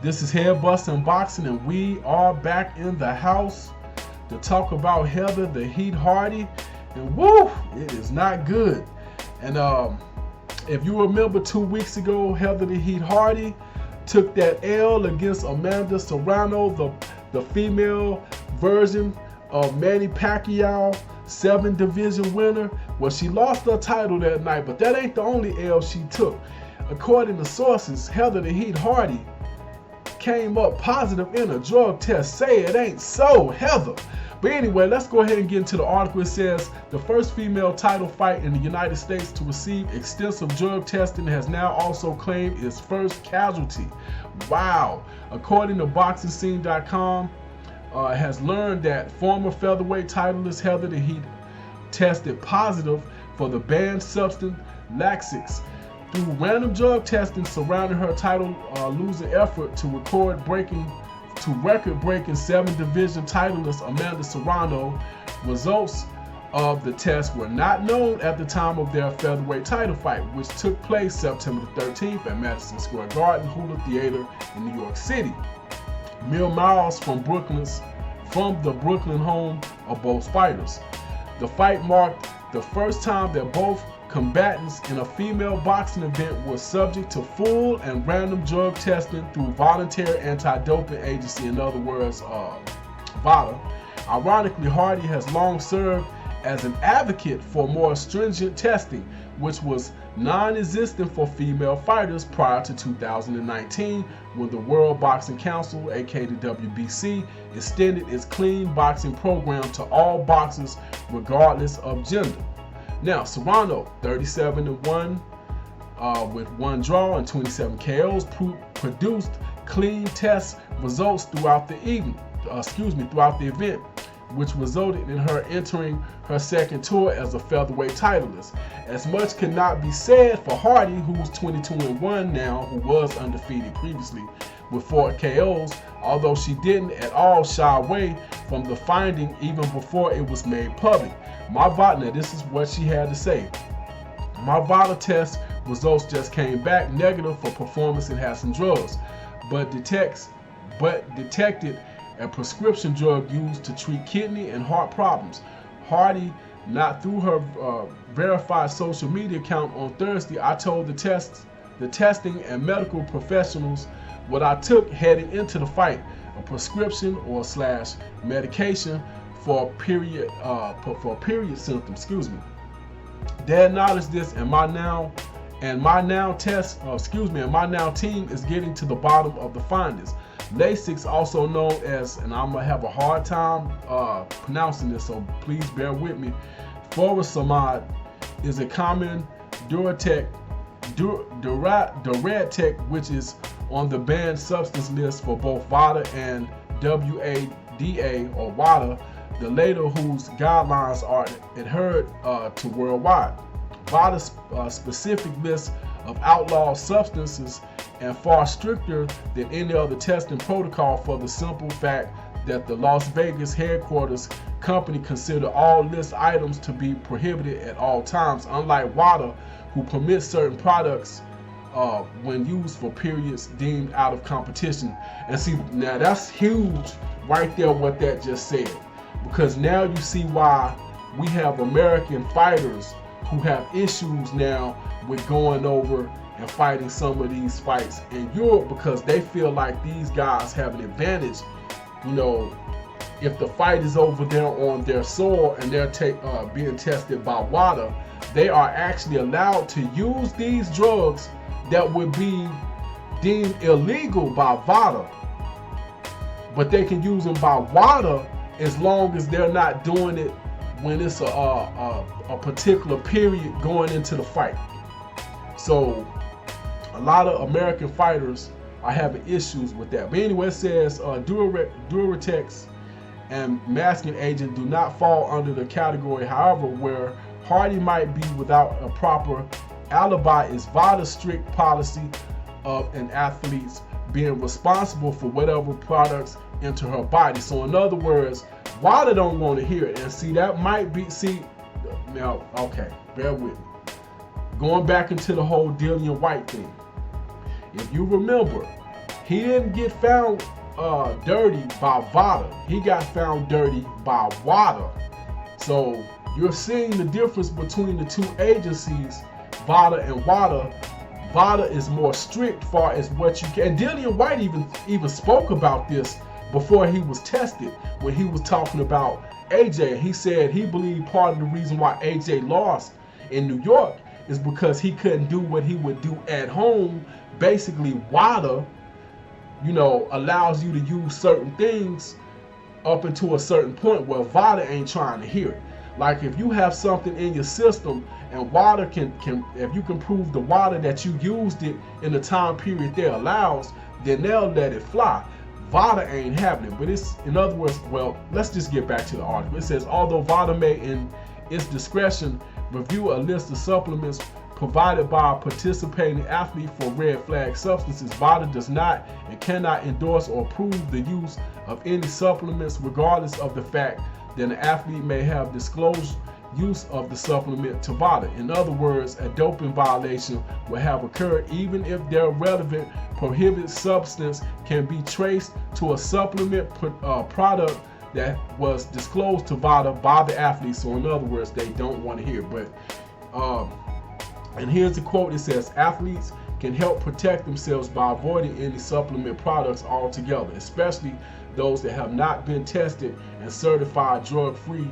This is Head Bustin' Boxing, and we are back in the house to talk about Heather the Heat Hardy. And woo, it is not good. And if you remember 2 weeks ago, Heather the Heat Hardy took that L against Amanda Serrano, the female version of Manny Pacquiao, 7 division winner. Well, she lost her title that night, but that ain't the only L she took. According to sources, Heather the Heat Hardy came up positive in a drug test. Say it ain't so, Heather. But anyway, let's go ahead and get into the article. It says the first female title fight in the United States to receive extensive drug testing has now also claimed its first casualty. Wow. According to BoxingScene.com, has learned that former featherweight titleist Heather the Heat tested positive for the banned substance laxatives through random drug testing surrounding her title losing effort to record-breaking 7 division titleist Amanda Serrano. Results of the test were not known at the time of their featherweight title fight, which took place September 13th at Madison Square Garden Hula Theater in New York City, mere miles from the Brooklyn home of both fighters. The fight marked the first time that both combatants in a female boxing event were subject to full and random drug testing through Voluntary Anti-Doping Agency, in other words, VADA. Ironically, Hardy has long served as an advocate for more stringent testing, which was non-existent for female fighters prior to 2019, when the World Boxing Council, aka the WBC, extended its clean boxing program to all boxers regardless of gender. Now, Serrano, 37-1 with 1 draw and 27 KOs, produced clean test results throughout the event, which resulted in her entering her second tour as a featherweight titleist. As much cannot be said for Hardy, who's 22-1 now, who was undefeated previously with 4 KOs, although she didn't at all shy away from the finding even before it was made public. My VADA, this is what she had to say. My VADA test results just came back negative for performance-enhancing drugs, but detected a prescription drug used to treat kidney and heart problems. Hardy, not through her verified social media account on Thursday, I told the testing and medical professionals what I took heading into the fight, a prescription or / medication for period symptoms. They acknowledged this, and my now team is getting to the bottom of the findings. Lasix, also known as, and I'm gonna have a hard time pronouncing this, so please bear with me, furosemide, is a common diuretic, which is on the banned substance list for both VADA and WADA or WADA, the latter whose guidelines are adhered to worldwide. VADA's specific list of outlawed substances and far stricter than any other testing protocol, for the simple fact that the Las Vegas headquarters company consider all list items to be prohibited at all times, unlike WADA, who permits certain products when used for periods deemed out of competition. And see, now that's huge right there what that just said, because now you see why we have American fighters who have issues now with going over and fighting some of these fights in Europe, because they feel like these guys have an advantage. You know, if the fight is over there on their soil and they're being tested by WADA, they are actually allowed to use these drugs that would be deemed illegal by VADA, but they can use them by WADA as long as they're not doing it when it's a particular period going into the fight. So a lot of American fighters are having issues with that. But anyway, it says diuretics and masking agent do not fall under the category. However, where Hardy might be without a proper alibi is VADA's strict policy of an athlete's being responsible for whatever products enter her body. So in other words, WADA don't want to hear it. And see, that might be, now, okay, bear with me. Going back into the whole Dillian White thing. If you remember, He didn't get found dirty by VADA. He got found dirty by WADA. So you're seeing the difference between the two agencies, VADA and WADA. VADA is more strict far as what you can. And Dillian White even spoke about this before he was tested when he was talking about AJ. He said he believed part of the reason why AJ lost in New York is because he couldn't do what he would do at home. Basically, WADA, allows you to use certain things up until a certain point where VADA ain't trying to hear it. Like if you have something in your system and WADA can if you can prove the WADA that you used it in the time period there allows, then they'll let it fly. VADA ain't having it. But it's, in other words, well, let's just get back to the article. It says, although VADA may in its discretion review a list of supplements provided by a participating athlete for red flag substances, VADA does not and cannot endorse or approve the use of any supplements regardless of the fact that an athlete may have disclosed use of the supplement to VADA. In other words, a doping violation will have occurred even if their relevant prohibited substance can be traced to a supplement product that was disclosed to VADA by the athlete. So in other words, they don't want to hear. But and here's the quote. It says, athletes can help protect themselves by avoiding any supplement products altogether, especially those that have not been tested and certified drug-free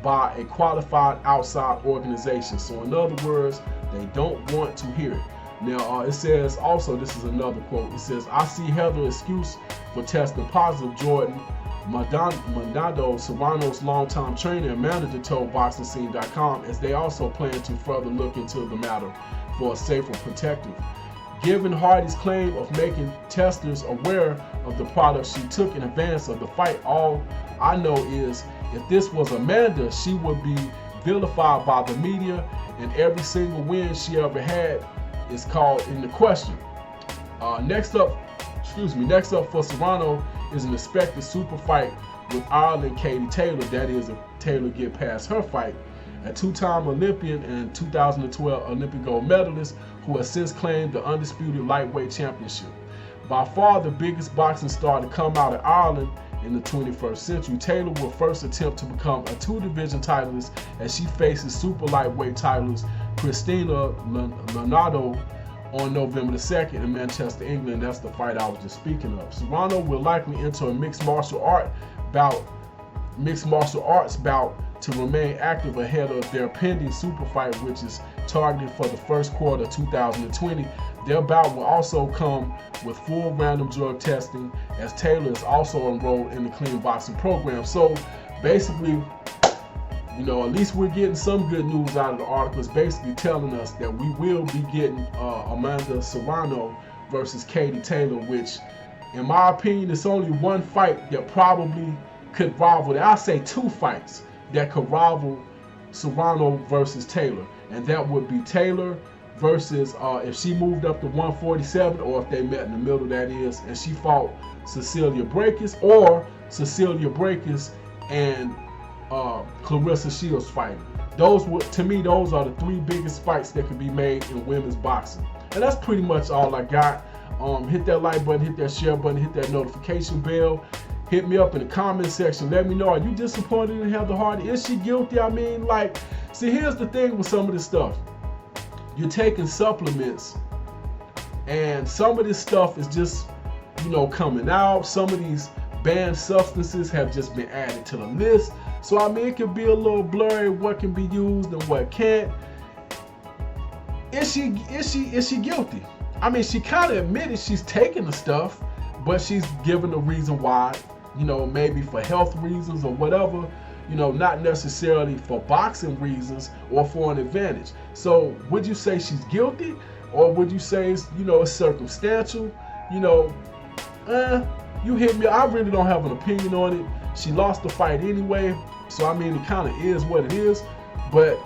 by a qualified outside organization. So in other words, they don't want to hear it. Now it says also, this is another quote, it says, I see Heather's excuse for testing positive. Jordan Maldonado, Serrano's longtime trainer and manager, told BoxingScene.com, as they also plan to further look into the matter for a safer protective. Given Hardy's claim of making testers aware of the products she took in advance of the fight, all I know is if this was Amanda, she would be vilified by the media, and every single win she ever had is called into question. Next up for Serrano is an expected super fight with Ireland Katie Taylor. That is, if Taylor get past her fight. A two-time Olympian and 2012 Olympic gold medalist who has since claimed the undisputed lightweight championship. By far the biggest boxing star to come out of Ireland in the 21st century, Taylor will first attempt to become a two-division titleist as she faces super lightweight titleist Christina Leonardo on November the 2nd in Manchester, England. That's the fight I was just speaking of. Serrano will likely enter a mixed martial arts bout to remain active ahead of their pending super fight, which is targeted for the first quarter of 2020. Their bout will also come with full random drug testing, as Taylor is also enrolled in the clean boxing program. So basically, at least we're getting some good news out of the article. It's basically telling us that we will be getting Amanda Serrano versus Katie Taylor, which in my opinion is only one fight that probably could rival, I say two fights that could rival Serrano versus Taylor, and that would be Taylor versus if she moved up to 147, or if they met in the middle, that is, and she fought Cecilia Brækhus, or Cecilia Brækhus and Clarissa Shields fighting. To me, those are the three biggest fights that could be made in women's boxing. And that's pretty much all I got. Hit that like button, hit that share button, hit that notification bell. Hit me up in the comment section. Let me know, are you disappointed in Heather Hardy? Is she guilty? I mean, see, here's the thing with some of this stuff. You're taking supplements, and some of this stuff is just, coming out. Some of these banned substances have just been added to the list. So, I mean, it can be a little blurry what can be used and what can't. Is she guilty? I mean, she kind of admitted she's taking the stuff, but she's given a reason why, maybe for health reasons or whatever, not necessarily for boxing reasons or for an advantage. So would you say she's guilty, or would you say it's, it's circumstantial? You hit me. I really don't have an opinion on it. She lost the fight anyway, so I mean, it kind of is what it is. But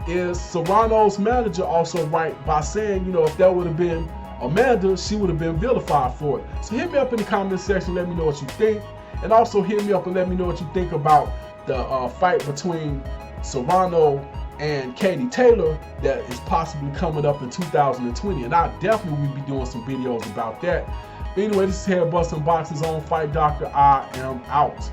is Serrano's manager also right by saying, if that would have been Amanda, she would have been vilified for it? So hit me up in the comment section, let me know what you think, and also hit me up and let me know what you think about the fight between Serrano and Katie Taylor that is possibly coming up in 2020, and I definitely will be doing some videos about that. Anyway, this is Head Busting Boxes on Fight Doctor. I am out.